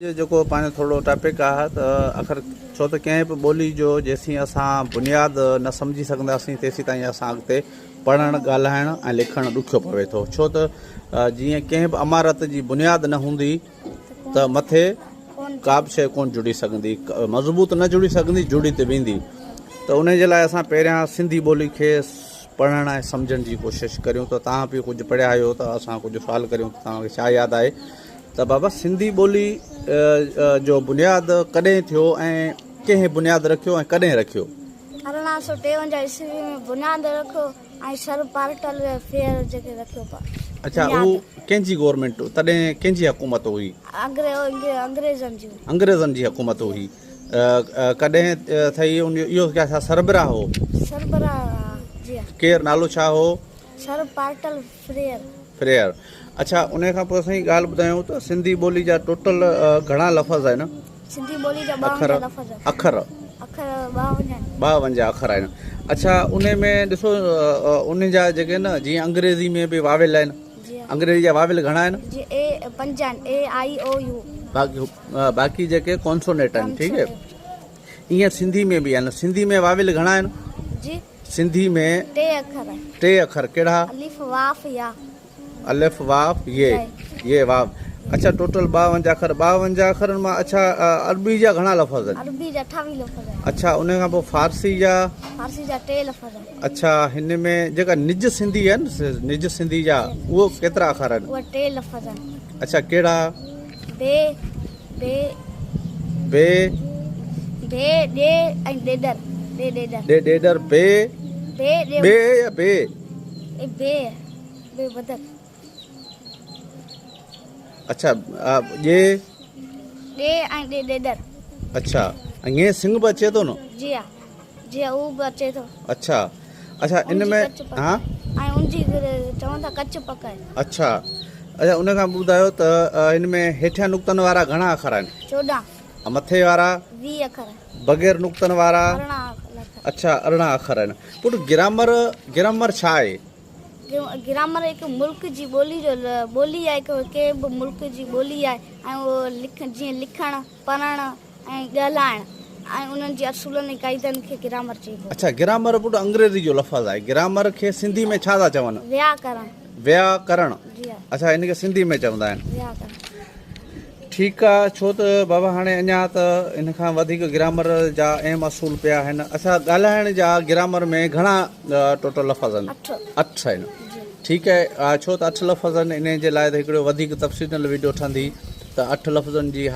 जो पाण थोड़ो टॉपिक आहे त अखर छो त कंहिं बि ॿोली जो जेसीं असां बुनियाद न सम्झी सघंदासीं तेसीं ताईं असां अॻिते पढ़णु ॻाल्हाइणु ऐं लिखणु ॾुखियो पवे थो। छो त जीअं कंहिं बि अमारत जी बुनियाद न हूंदी त मथे का बि शइ कोन जुड़ी सघंदी, मज़बूत न जुड़ी सघंदी, जुड़ी त वेंदी। त उन जे लाइ असां पहिरियां सिंधी ॿोली खे पढ़णु ऐं सम्झण जी कोशिशि करियूं। त तव्हां बि कुझु पढ़िया आहियो त असां कुझु सुवाल करियूं त तव्हांखे छा यादि आहे त बाबा सिंधी ॿोली जो बुनियाद कॾहिं थियो ऐं कंहिं बुनियाद रखियो ऐं कॾहिं रखियो? 1853 ईस्वी में बुनियाद रखियो ऐं सर पार्टल फेयर जेके रखियो पा। अच्छा, उहो कंहिंजी गवर्नमेंट तॾहिं कंहिंजी हुकूमत हुई? अंग्रेज़नि जी हुकूमत हुई। कॾहिं ठही इहो क्या छा सरबराह हो? केरु नालो छा हो? Sir portal Frere. अच्छा, उन खां पोइ असां ॻाल्हि ॿुधायूं त सिंधी ॿोली जा टोटल घणा लफ़्ज़ आहिनि? सिंधी ॿोली जा 52 अखर आहिनि। अच्छा, उन में ॾिसो उन जा जेके न जीअं अंग्रेज़ी में बि वावेल आहिनि, अंग्रेज़ी जा वावेल घणा आहिनि? बाक़ी जेके कॉन्सोनेट आहिनि, ठीकु है। ईअं सिंधी में बि आहिनि। सिंधी में वावेल घणा आहिनि? सिंधी में 3 अखर कहिड़ा? अलिफ वाफ ये वाव। अच्छा, टोटल 52 अखर। 52 अखरनि मां अच्छा अरबी जा घणा लफ़्ज़ आहिनि? अरबी जा 28 लफ़्ज़ आहिनि। अच्छा, उन खां पोइ फारसी जा 3 लफ़्ज़ आहिनि। अच्छा, हिन में जेका निज सिंधी आहिनि, निज सिंधी जा उहो केतिरा अखर आहिनि? उहे 3 लफ़्ज़ आहिनि। अच्छा, कहिड़ा? बे बे बे बे डे ऐं डेडर। डेडर बे बे या बे? बे बे बदर। अच्छा, ये डे ऐं डेडर। अच्छा, ऐं ये सिंग बि अचे थो न? जी हा, जी हा, उहो बि अचे थो। अच्छा अच्छा, इन में हा ऐं उनजी चवनि था कच पक आहे। अच्छा अच्छा, उन खां ॿुधायो त हिन में हेठियां नुक़्तनि वारा घणा अखर आहिनि? 14। मथे वारा 20 अखर। बग़ैर नुक़्तनि वारा 18 अखर। अच्छा, 18 अखर आहिनि। पुट ग्रामर छा आहे? ग्रामर हिकु मुल्क जी ॿोली आहे, हिकु कंहिं बि मुल्क जी ॿोली आहे ऐं उहो जीअं लिखणु पढ़णु ऐं ॻाल्हाइणु ऐं उन्हनि जी असूलनि ऐं क़ाइदनि खे ग्रामर चइबो। अच्छा, ग्रामर पुट अंग्रेज़ी जो लफ़्ज़ आहे। ग्रामर खे सिंधी में छा था चवनि? व्याकरण। अच्छा, हिन खे सिंधी में चवंदा आहिनि। ठीकु आहे। छो त बाबा हाणे अञा त इन खां वधीक ग्रामर जा अहम असूल पिया आहिनि। अच्छा, ॻाल्हाइण जा ग्रामर में घणा टोटल लफ़्ज़ आहिनि? 8 आहिनि। ठीकु आहे। छो त 8 लफ़्ज़ आहिनि, इन जे लाइ त हिकिड़ो वधीक तफ़सील वीडियो ठहंदी त 8 लफ़्ज़नि जी